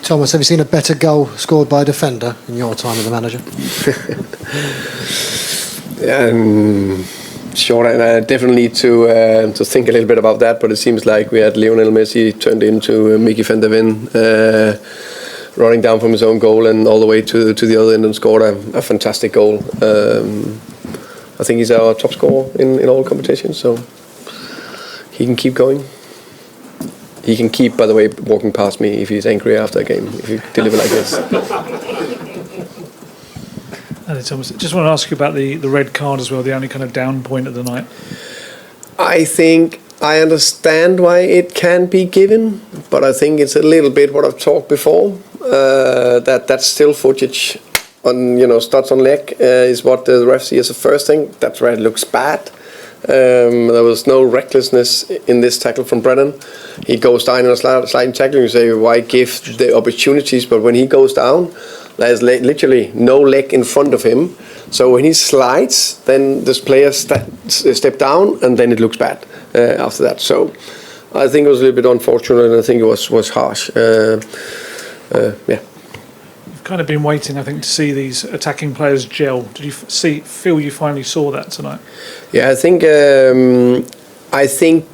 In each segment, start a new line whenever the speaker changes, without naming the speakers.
Thomas, have you seen a better goal scored by a defender in your time as a manager?
Sure, and I definitely need to think a little bit about that. But it seems like we had LIONEL MESSI turned into MICKY van der Ven, running down from his own goal and all the way to the other end and scored a fantastic goal. I think he's our top scorer in all competitions, so he can keep going. He can keep, by the way, walking past me if he's angry after a game, if you deliver like this.
Thomas, just want to ask you about the red card as well, the only kind of down point of the night.
I think I understand why it can be given, but I think it's a little bit what I've talked before, that's still footage on, studs on leg is what the ref see as the first thing. That's where it looks bad. There was no recklessness in this tackle from Brennan. He goes down in a sliding tackle. You say, why give the opportunities? But when he goes down, there's literally no leg in front of him. So when he slides, then this player step down, and then it looks bad after that. So I think it was a little bit unfortunate, and I think it was harsh. Yeah.
Kind of been waiting, I think, to see these attacking players gel. Did you feel you finally saw that tonight?
Yeah, I think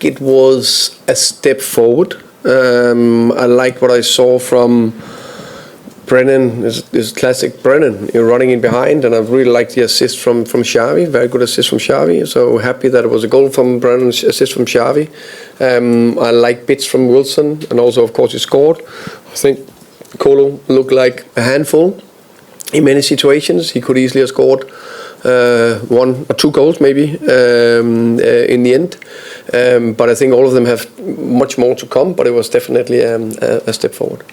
it was a step forward. I like what I saw from Brennan. This classic Brennan, running in behind, and I really liked the assist from Xavi. Very good assist from Xavi. So happy that it was a goal from Brennan's assist from Xavi. I like bits from Wilson, and also, of course, he scored. I think Kolo looked like a handful in many situations. He could easily have scored 1 or 2 goals maybe in the end. But I think all of them have much more to come, but it was definitely a step forward.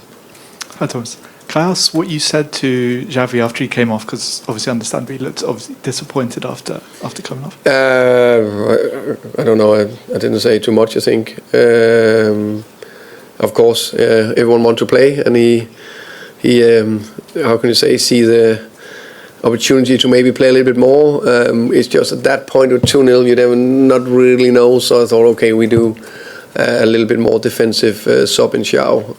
Hi, Thomas. Can I ask what you said to Xavi after he came off? Because obviously, understandably, he looked obviously disappointed after coming off.
I don't know. I didn't say too much, I think. Of course, everyone wants to play, and he how can you say, see the opportunity to maybe play a little bit more. It's just at that point with 2-0, you never not really know. So I thought, okay, we do a little bit more defensive sub in Xiao.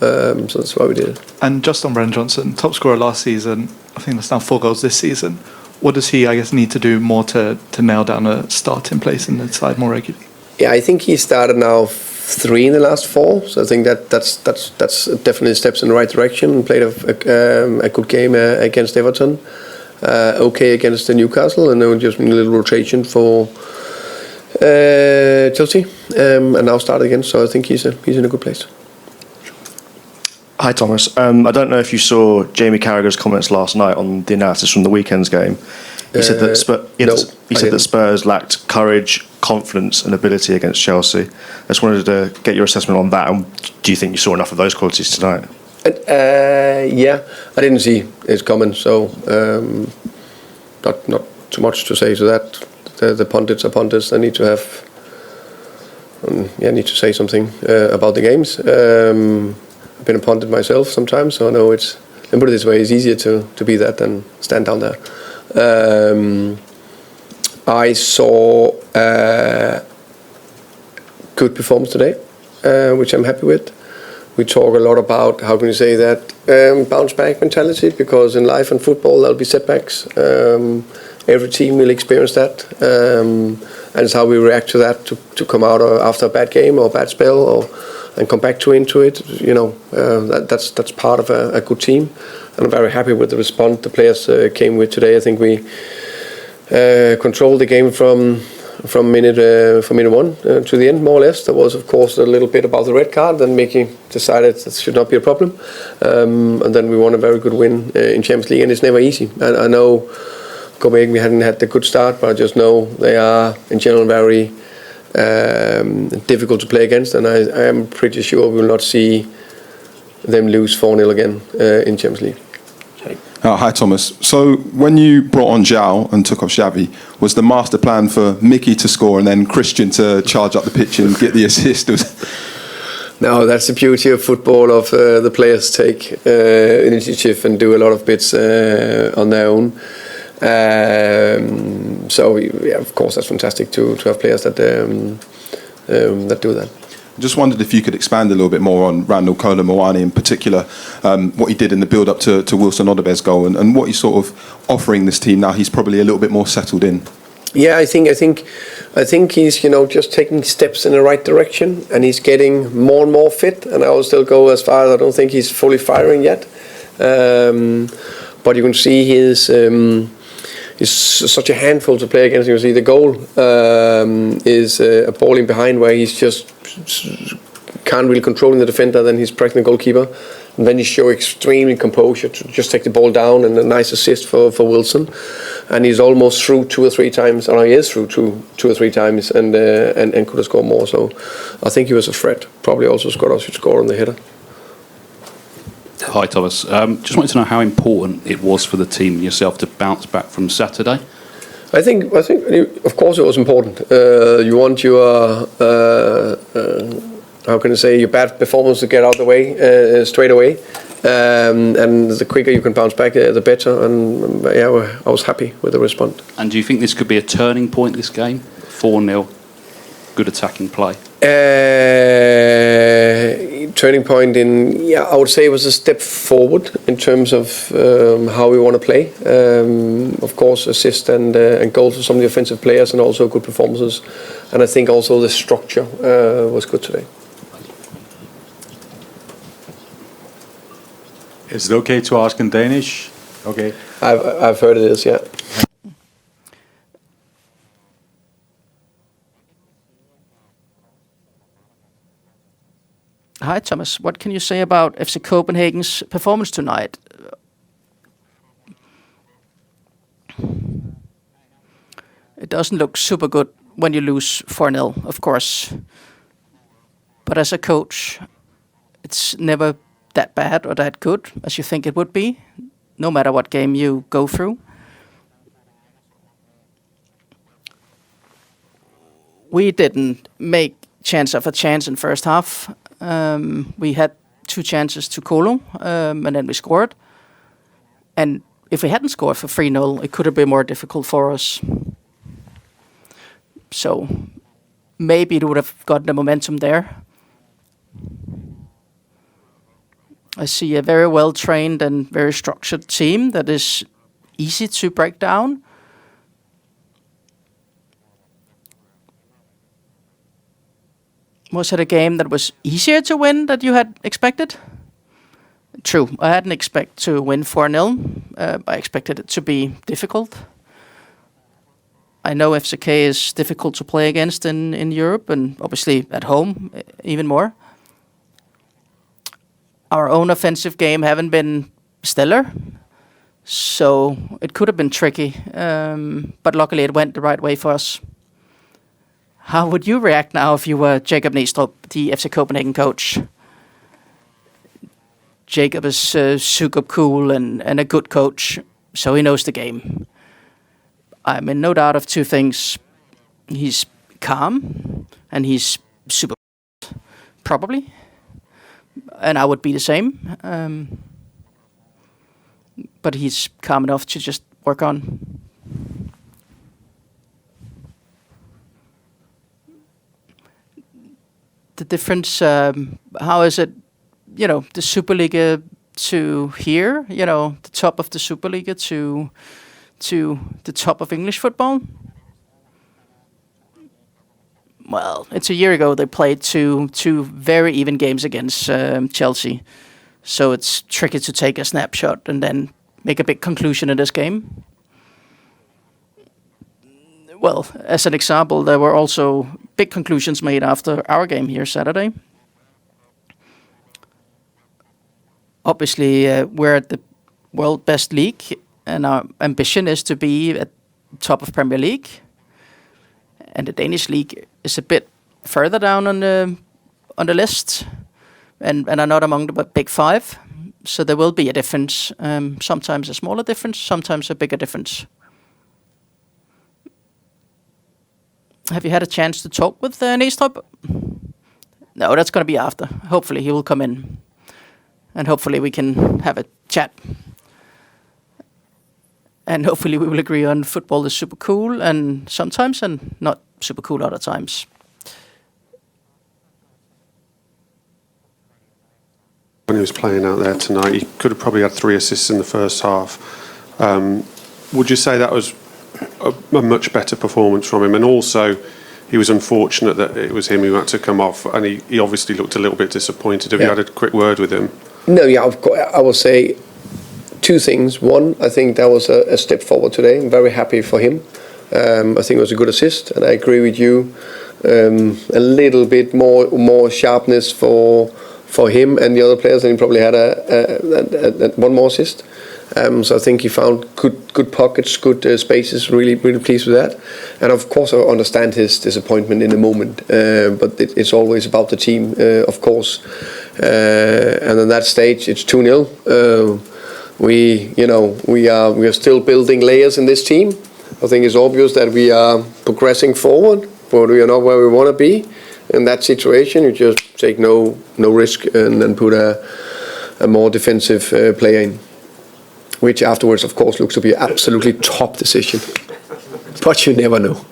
So that's why we did it.
And just on Brennan Johnson, top scorer last season, I think that's now 4 goals this season. What does he, I guess, need to do more to nail down a starting place in the side more regularly?
Yeah, I think he started now 3 in the last 4, so I think that's definitely steps in the right direction. Played a good game against Everton, okay against the Newcastle, and then just a little rotation for Chelsea, and now started again. So I think he's in a good place.
Hi Thomas, I don't know if you saw Jamie Carragher's comments last night on the analysis from the weekend's game. He said that Spurs lacked courage, confidence and ability against Chelsea. I just wanted to get your assessment on that. And do you think you saw enough of those qualities tonight?
Yeah, I didn't see his comments, so not too much to say to that. The pundits are pundits. They need to have, need to say something about the games. I've been a pundit myself sometimes, so I know it's. And put it this way, it's easier to be that than stand down there. I saw good performance today, which I'm happy with. We talk a lot about, how can you say that, bounce back mentality, because in life and football there'll be setbacks. Every team will experience that, and it's how we react to that, to come out after a bad game or a bad spell and come back into it. That's part of a good team, and I'm very happy with the response the players came with today. I think we controlled the game from minute 1 to the end, more or less. There was, of course, a little bit about the red card. Then Mickey decided that should not be a problem, and then we won a very good win in Champions League. And it's never easy. I know Copenhagen, we hadn't had the good start, but I just know they are in general very difficult to play against, and I am pretty sure we will not see them lose 4-0 again in Champions League.
Hi Thomas. So when you brought on Zhao and took off Xavi, was the master plan for Mickey to score and then Christian to charge up the pitch and get the assist?
No, that's the beauty of football, of the players take initiative and do a lot of bits on their own. So yeah, of course that's fantastic to have players that do that.
I just wondered if you could expand a little bit more on Randall Kani in particular, what he did in the build-up to Wilson Odobes's goal, and what he's sort of offering this team now. He's probably a little bit more settled in.
Yeah, I think he's just taking steps in the right direction, and he's getting more and more fit. And I will still go as far as I don't think he's fully firing yet, but you can see he's such a handful to play against. You can see the goal is a balling behind where he's just can't really control the defender. Then he's pressing the goalkeeper. And then he show extremely composure to just take the ball down, and a nice assist for Wilson. And he's almost through 2 or 3 times, or he is through two or three times, and could have scored more. So I think he was a threat. Probably also should score on the header.
Hi Thomas, just wanted to know how important it was for the team and yourself to bounce back from Saturday.
I think of course it was important. You want your how can I say, your bad performance to get out of the way straight away, and the quicker you can bounce back, the better. And I was happy with the response.
And do you think this could be a turning point, this game? 4-0, good attacking play.
Turning point I would say it was a step forward in terms of how we want to play. Of course, assist and goals for some of the offensive players, and also good performances. And I think also the structure was good today.
Is it okay to ask in Danish? Okay.
I've heard it is, yeah.
Hi, Thomas. What can you say about FC Copenhagen's performance tonight? It doesn't look super good when you lose 4-0, of course. But as a coach, it's never that bad or that good as you think it would be, no matter what game you go through. We didn't make chance after chance in first half. We had 2 chances to Kolo, and then we scored. And if we hadn't scored for 3-0, it could have been more difficult for us. So maybe it would have gotten the momentum there. I see a very well-trained and very structured team that is easy to break down. Was it a game that was easier to win than you had expected? True, I hadn't expected to win 4-0. I expected it to be difficult. I know FCK is difficult to play against in Europe, and obviously at home even more. Our own offensive game haven't been stellar, so it could have been tricky, but luckily it went the right way for us. How would you react now if you were Jacob Næstrup, the FC Copenhagen coach? Jacob is super cool and a good coach, so he knows the game. I'm in no doubt of 2 things. He's calm, and he's super, probably. And I would be the same. But he's calm enough to just work on. The difference, how is it, the Superliga to here, the top of the Superliga to the top of English football? Well, it's a year ago they played two very even games against Chelsea. So it's tricky to take a snapshot and then make a big conclusion in this game. Well, as an example, there were also big conclusions made after our game here Saturday. Obviously, we're at the world best league, and our ambition is to be at the top of Premier League. And the Danish league is a bit further down on the list, and are not among the big 5. So there will be a difference. Sometimes a smaller difference, sometimes a bigger difference. Have you had a chance to talk with Næstrup? No, that's going to be after. Hopefully he will come in. And hopefully we can have a chat. And hopefully we will agree on football is super cool and sometimes, and not super cool other times.
when he was playing out there tonight. He could have probably had 3 assists in the first half. Would you say that was a much better performance from him? And also, he was unfortunate that it was him who had to come off, and he obviously looked a little bit disappointed. Have you had a quick word with him?
No, yeah, of course. I will say 2 things. One, I think that was a step forward today. I'm very happy for him. I think it was a good assist, and I agree with you. A little bit more sharpness for him and the other players, and he probably had one more assist. So I think he found good pockets, good spaces. Really pleased with that. And of course, I understand his disappointment in the moment. But it's always about the team, of course. And at that stage, it's 2-0. We are still building layers in this team. I think it's obvious that we are progressing forward, but we are not where we want to be. In that situation, you just take no risk and then put a more defensive player in, which afterwards, of course, looks to be an absolutely top decision. But you never know.